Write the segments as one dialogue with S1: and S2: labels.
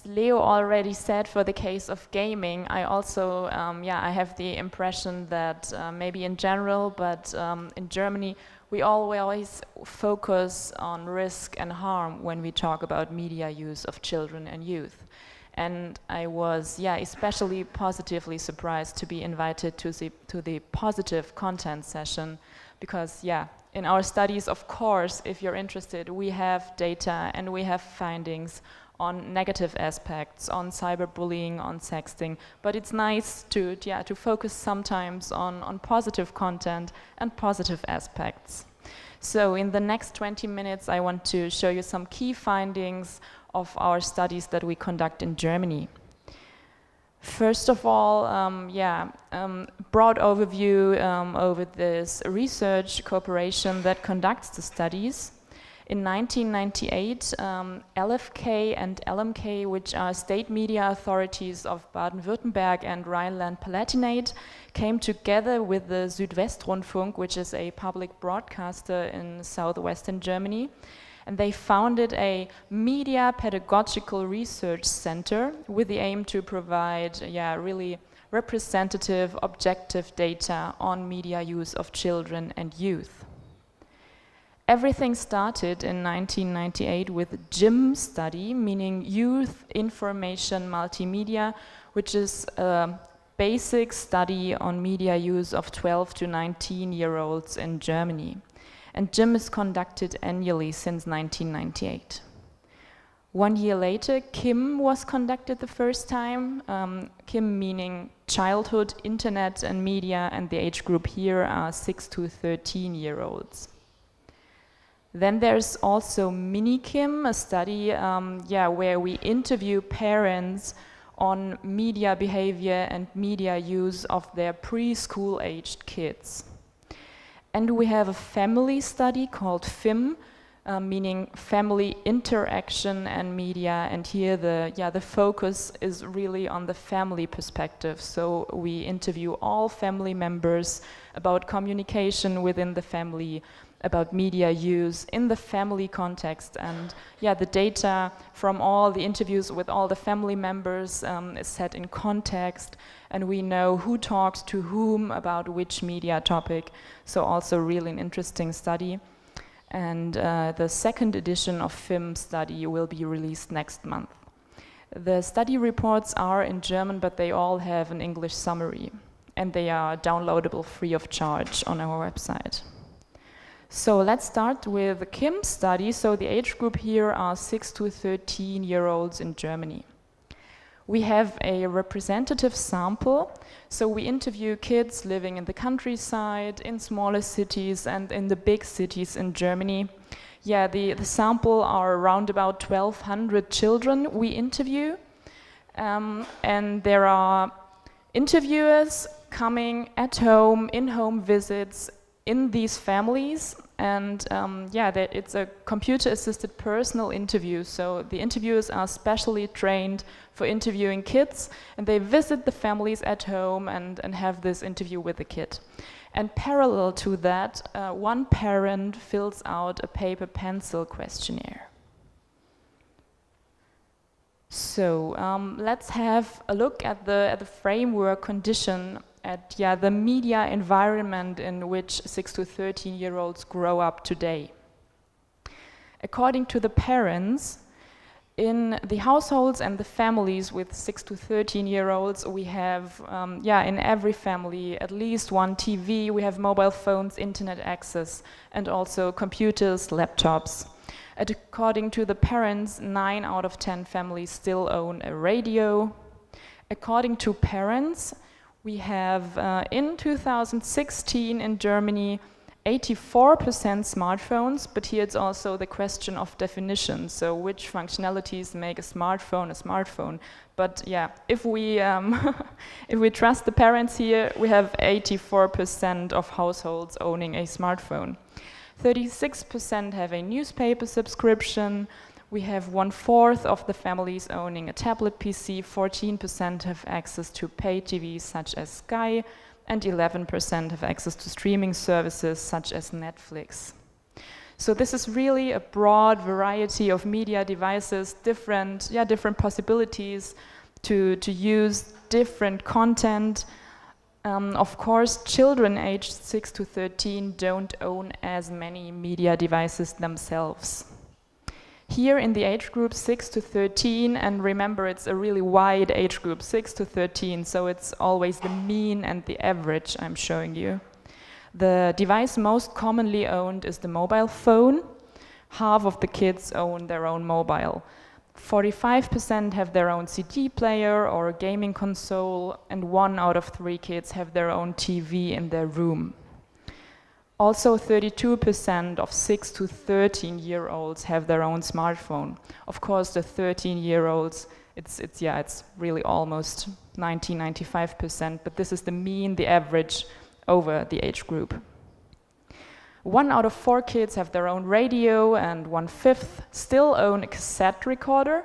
S1: Leo already said, for the case of gaming, I also, I have the impression that maybe in general, but in Germany, we always focus on risk and harm when we talk about media use of children and youth. And I was, especially positively surprised to be invited to the positive content session, because, in our studies, of course, if you're interested, we have data and we have findings on negative aspects, on cyberbullying, on sexting, but it's nice to focus sometimes on positive content and positive aspects. So in the next 20 minutes, I want to show you some key findings of our studies that we conduct in Germany. First of all, broad overview over this research cooperation that conducts the studies. In 1998, LFK and LMK, which are state media authorities of Baden-Württemberg and Rhineland-Palatinate, came together with the Südwestrundfunk, which is a public broadcaster in southwestern Germany. And they founded a media pedagogical research center with the aim to provide really representative, objective data on media use of children and youth. Everything started in 1998 with JIM study, meaning Youth Information Multimedia, which is a basic study on media use of 12 to 19-year-olds in Germany. And JIM is conducted annually since 1998. 1 year later, KIM was conducted the first time. KIM meaning Childhood, Internet and Media, and the age group here are 6 to 13-year-olds. Then there's also Mini-Kim, a study where we interview parents on media behavior and media use of their preschool-aged kids. And we have a family study called FIM, meaning Family Interaction and Media, and here the focus is really on the family perspective. So we interview all family members about communication within the family, about media use in the family context, and the data from all the interviews with all the family members is set in context, and we know who talks to whom about which media topic, so also really an interesting study. And the second edition of FIM study will be released next month. The study reports are in German, but they all have an English summary, and they are downloadable free of charge on our website. So let's start with the KIM study. So the age group here are 6 to 13-year-olds in Germany. We have a representative sample. So we interview kids living in the countryside, in smaller cities, and in the big cities in Germany. The sample are around about 1,200 children we interview. And there are interviewers coming at home, in-home visits, in these families, and that it's a computer-assisted personal interview. So the interviewers are specially trained for interviewing kids, and they visit the families at home and have this interview with the kid. And parallel to that, one parent fills out a paper-pencil questionnaire. So let's have a look at the framework condition at the media environment in which 6 to 13-year-olds grow up today. According to the parents, in the households and the families with 6 to 13-year-olds, we have, in every family, at least one TV, we have mobile phones, internet access, and also computers, laptops. And according to the parents, 9 out of 10 families still own a radio. According to parents, we have, in 2016 in Germany, 84% smartphones, but here it's also the question of definition. So which functionalities make a smartphone? But if we if we trust the parents here, we have 84% of households owning a smartphone. 36% have a newspaper subscription. We have 1/4 of the families owning a tablet PC, 14% have access to pay TV such as Sky, and 11% have access to streaming services such as Netflix. So this is really a broad variety of media devices, different possibilities to use different content. Of course, children aged 6 to 13 don't own as many media devices themselves. Here in the age group 6 to 13, and remember it's a really wide age group, 6 to 13, so it's always the mean and the average I'm showing you. The device most commonly owned is the mobile phone. Half of the kids own their own mobile. 45% have their own CD player or gaming console, and 1 out of 3 kids have their own TV in their room. Also, 32% of 6 to 13-year-olds have their own smartphone. Of course, the 13-year-olds, it's really almost 95%, but this is the mean, the average over the age group. 1 out of 4 kids have their own radio, and 1/5 still own a cassette recorder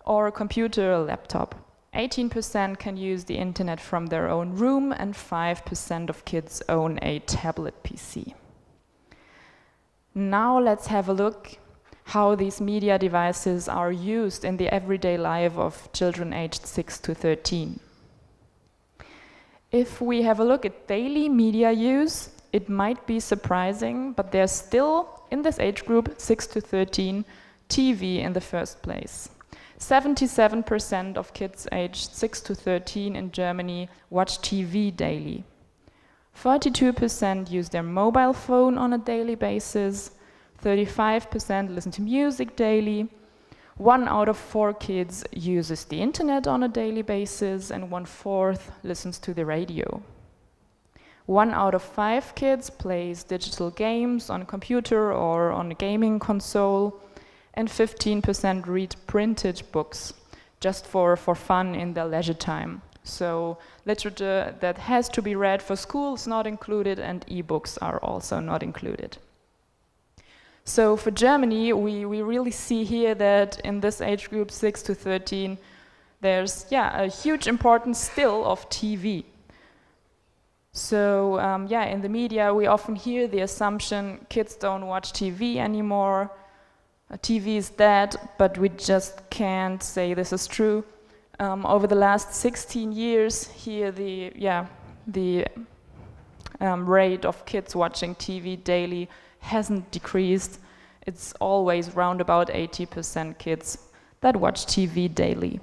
S1: or a computer or laptop. 18% can use the internet from their own room, and 5% of kids own a tablet PC. Now let's have a look how these media devices are used in the everyday life of children aged 6 to 13. If we have a look at daily media use, it might be surprising, but there's still, in this age group, 6 to 13, TV in the first place. 77% of kids aged 6 to 13 in Germany watch TV daily. 42% use their mobile phone on a daily basis. 35% listen to music daily. 1 out of 4 kids uses the internet on a daily basis, and 1/4 listens to the radio. 1 out of 5 kids plays digital games on a computer or on a gaming console, and 15% read printed books just for fun in their leisure time. So literature that has to be read for school is not included, and e-books are also not included. So for Germany, we really see here that in this age group 6 to 13, there's a huge importance still of TV. So in the media we often hear the assumption kids don't watch TV anymore, TV is dead, but we just can't say this is true. Over the last 16 years here the rate of kids watching TV daily hasn't decreased. It's always round about 80% kids that watch TV daily.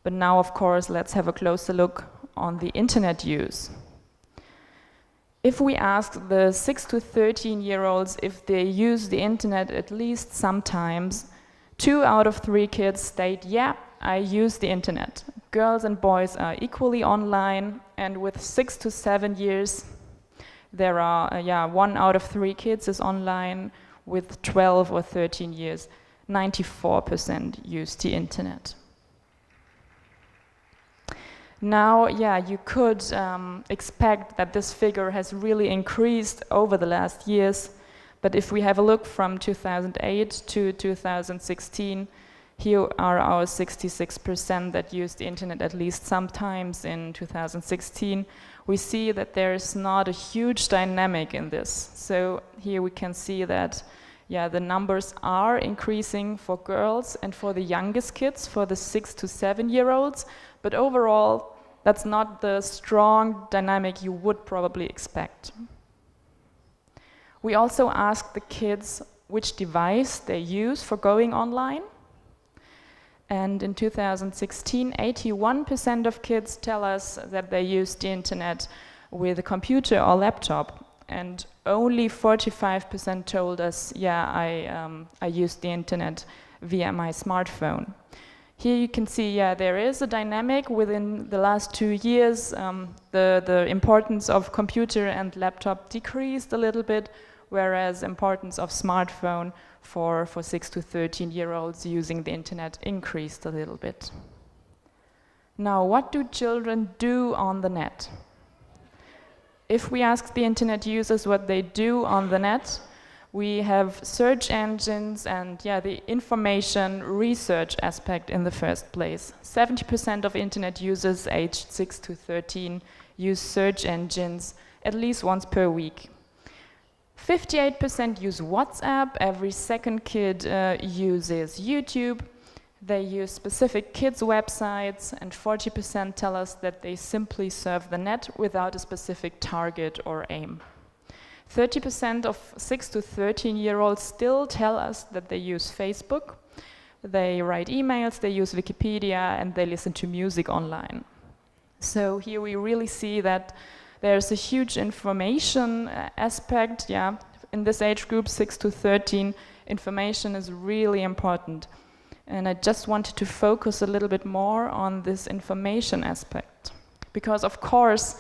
S1: But now, of course, let's have a closer look on the internet use. If we ask the 6 to 13-year-olds if they use the internet at least sometimes, 2 out of 3 kids state, yeah, I use the internet. Girls and boys are equally online, and with 6 to 7 years, there are 1 out of 3 kids is online. With 12 or 13 years, 94% use the internet. Now, you could expect that this figure has really increased over the last years, but if we have a look from 2008 to 2016, here are our 66% that used the internet at least sometimes in 2016. We see that there is not a huge dynamic in this. So here we can see that the numbers are increasing for girls and for the youngest kids, for the 6 to 7-year-olds, but overall that's not the strong dynamic you would probably expect. We also asked the kids which device they use for going online. And in 2016, 81% of kids tell us that they use the internet with a computer or laptop, and only 45% told us, I use the internet via my smartphone. Here you can see, there is a dynamic within the last 2 years. The importance of computer and laptop decreased a little bit, whereas importance of smartphone for 6 to 13-year-olds using the internet increased a little bit. Now, what do children do on the net? If we ask the internet users what they do on the net, we have search engines and the information research aspect in the first place. 70% of internet users aged 6 to 13 use search engines at least once per week. 58% use WhatsApp, every second kid uses YouTube, they use specific kids' websites, and 40% tell us that they simply surf the net without a specific target or aim. 30% of 6 to 13-year-olds still tell us that they use Facebook, they write emails, they use Wikipedia, and they listen to music online. So here we really see that there's a huge information aspect, in this age group, 6 to 13, information is really important. And I just wanted to focus a little bit more on this information aspect. Because of course,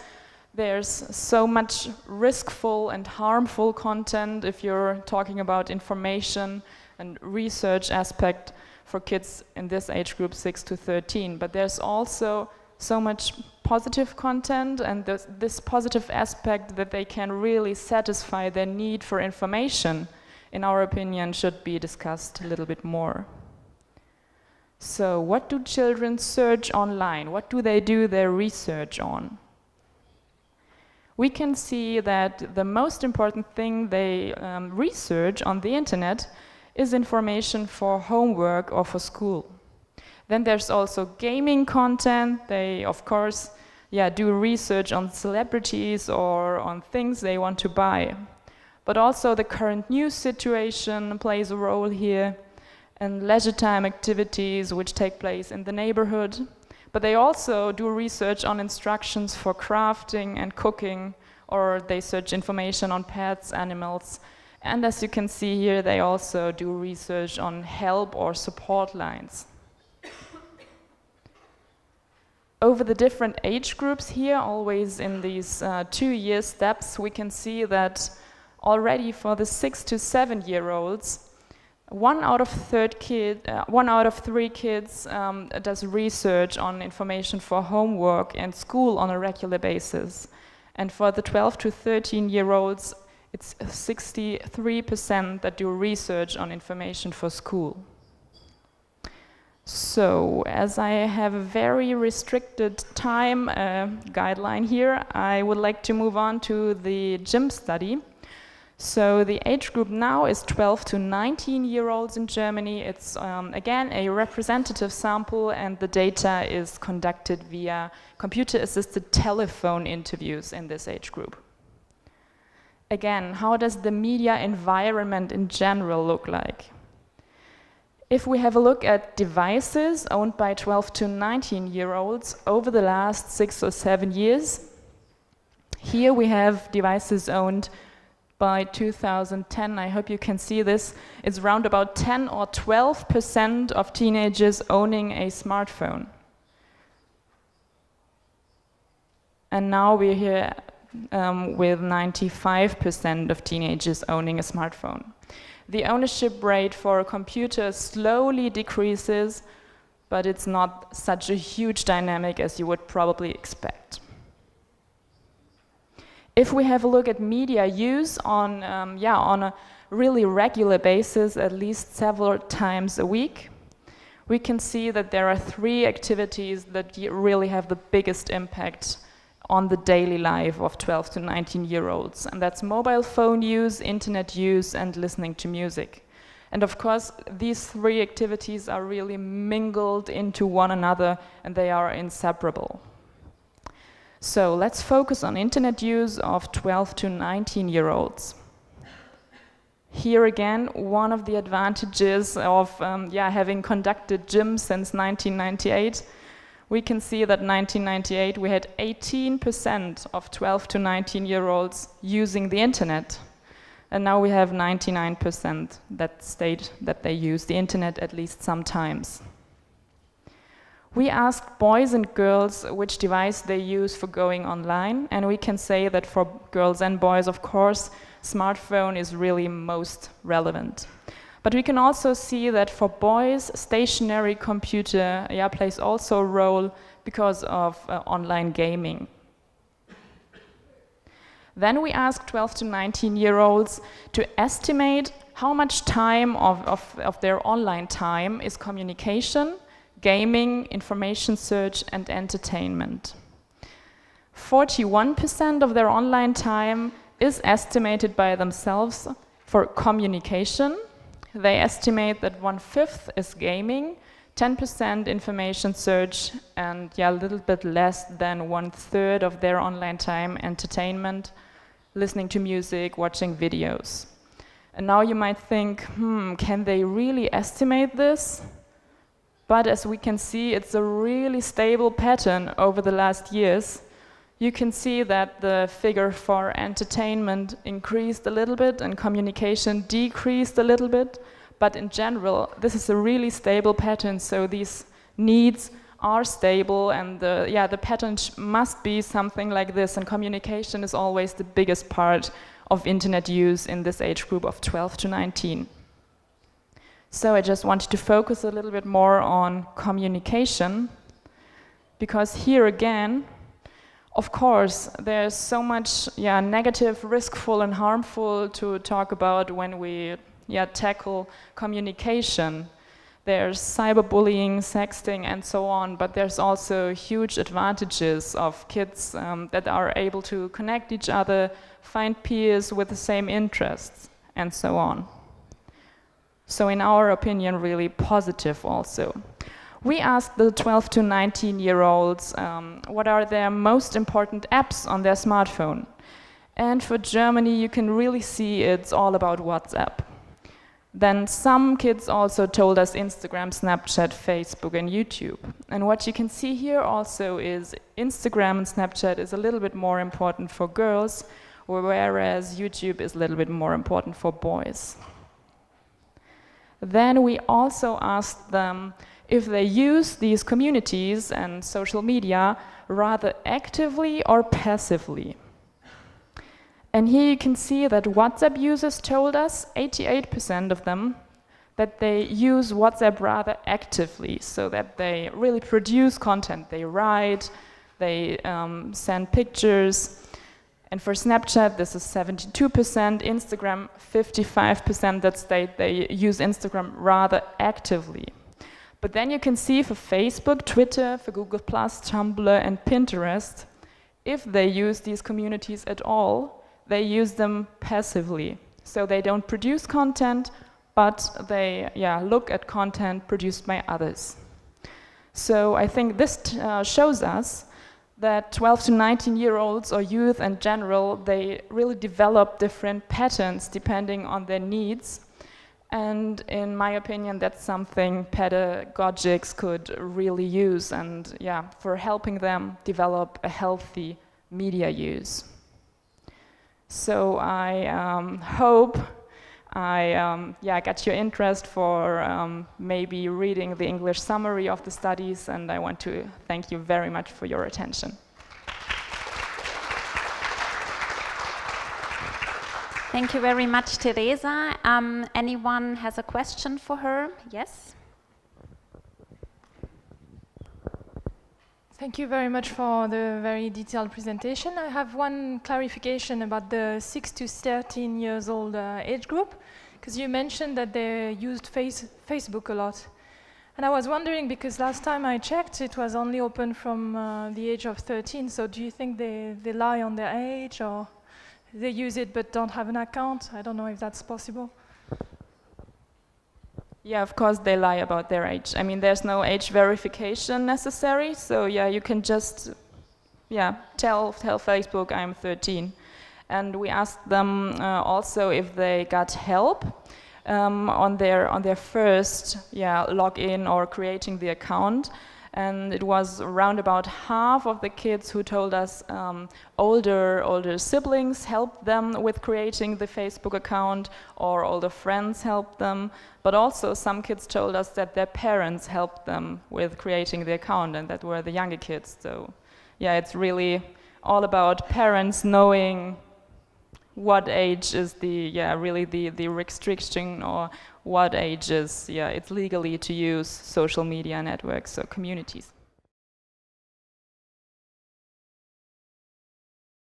S1: there's so much riskful and harmful content if you're talking about information and research aspect for kids in this age group, 6 to 13. But there's also so much positive content and this positive aspect that they can really satisfy their need for information, in our opinion, should be discussed a little bit more. So what do children search online? What do they do their research on? We can see that the most important thing they research on the internet is information for homework or for school. Then there's also gaming content. They, of course, do research on celebrities or on things they want to buy. But also the current news situation plays a role here, and leisure time activities which take place in the neighborhood. But they also do research on instructions for crafting and cooking, or they search information on pets, animals. And as you can see here, they also do research on help or support lines. Over the different age groups here, always in these 2-year steps, we can see that already for the 6 to 7-year-olds, 1 out of 3 kids does research on information for homework and school on a regular basis. And for the 12 to 13-year-olds, it's 63% that do research on information for school. So, as I have a very restricted time guideline here, I would like to move on to the gym study. So the age group now is 12 to 19-year-olds in Germany. It's again a representative sample, and the data is conducted via computer-assisted telephone interviews in this age group. Again, how does the media environment in general look like? If we have a look at devices owned by 12 to 19-year-olds over the last 6 or 7 years, here we have devices owned by 2010, I hope you can see this, it's around about 10 or 12% of teenagers owning a smartphone. And now we're here with 95% of teenagers owning a smartphone. The ownership rate for a computer slowly decreases, but it's not such a huge dynamic as you would probably expect. If we have a look at media use on a really regular basis, at least several times a week, we can see that there are 3 activities that really have the biggest impact on the daily life of 12 to 19-year-olds. And that's mobile phone use, internet use, and listening to music. And of course, these 3 activities are really mingled into one another, and they are inseparable. So let's focus on internet use of 12 to 19-year-olds. Here again, one of the advantages of having conducted gym since 1998, we can see that 1998 we had 18% of 12 to 19-year-olds using the internet. And now we have 99% that state that they use the internet at least sometimes. We asked boys and girls which device they use for going online, and we can say that for girls and boys, of course, smartphone is really most relevant. But we can also see that for boys, stationary computer plays also a role because of online gaming. Then we asked 12 to 19-year-olds to estimate how much time of their online time is communication, gaming, information search, and entertainment. 41% of their online time is estimated by themselves for communication. They estimate that 1/5 is gaming, 10% information search, and a little bit less than 1/3 of their online time entertainment, listening to music, watching videos. And now you might think, can they really estimate this? But as we can see, it's a really stable pattern over the last years. You can see that the figure for entertainment increased a little bit and communication decreased a little bit. But in general, this is a really stable pattern, so these needs are stable, and the pattern must be something like this, and communication is always the biggest part of internet use in this age group of 12 to 19. So I just wanted to focus a little bit more on communication, because here again, of course, there's so much negative, riskful and harmful to talk about when we tackle communication. There's cyberbullying, sexting and so on, but there's also huge advantages of kids that are able to connect each other, find peers with the same interests and so on. So in our opinion, really positive also. We asked the 12 to 19-year-olds what are their most important apps on their smartphone. And for Germany, you can really see it's all about WhatsApp. Then some kids also told us Instagram, Snapchat, Facebook and YouTube. And what you can see here also is Instagram and Snapchat is a little bit more important for girls, whereas YouTube is a little bit more important for boys. Then we also asked them if they use these communities and social media rather actively or passively. And here you can see that WhatsApp users told us, 88% of them, that they use WhatsApp rather actively, so that they really produce content. They write, they send pictures. And for Snapchat, this is 72%, Instagram 55% that state they use Instagram rather actively. But then you can see for Facebook, Twitter, for Google+, Tumblr and Pinterest, if they use these communities at all, they use them passively. So they don't produce content, but they look at content produced by others. So I think this shows us that 12 to 19-year-olds or youth in general, they really develop different patterns depending on their needs. And in my opinion, that's something pedagogics could really use and for helping them develop a healthy media use. So I hope I got your interest for maybe reading the English summary of the studies, and I want to thank you very much for your attention.
S2: Thank you very much, Theresa. Anyone has a question for her? Yes?
S3: Thank you very much for the very detailed presentation. I have one clarification about the 6 to 13 years old age group, because you mentioned that they used Facebook a lot. And I was wondering, because last time I checked, it was only open from the age of 13, so do you think they lie on their age, or they use it but don't have an account? I don't know if that's possible.
S1: Yeah, of course they lie about their age. I mean, there's no age verification necessary, so you can just tell Facebook I'm 13. And we asked them also if they got help on their first login or creating the account. And it was around about half of the kids who told us older siblings helped them with creating the Facebook account, or older friends helped them. But also some kids told us that their parents helped them with creating the account, and that were the younger kids. So it's really all about parents knowing what age is really the restriction, or what age is it's legally to use social media networks or communities.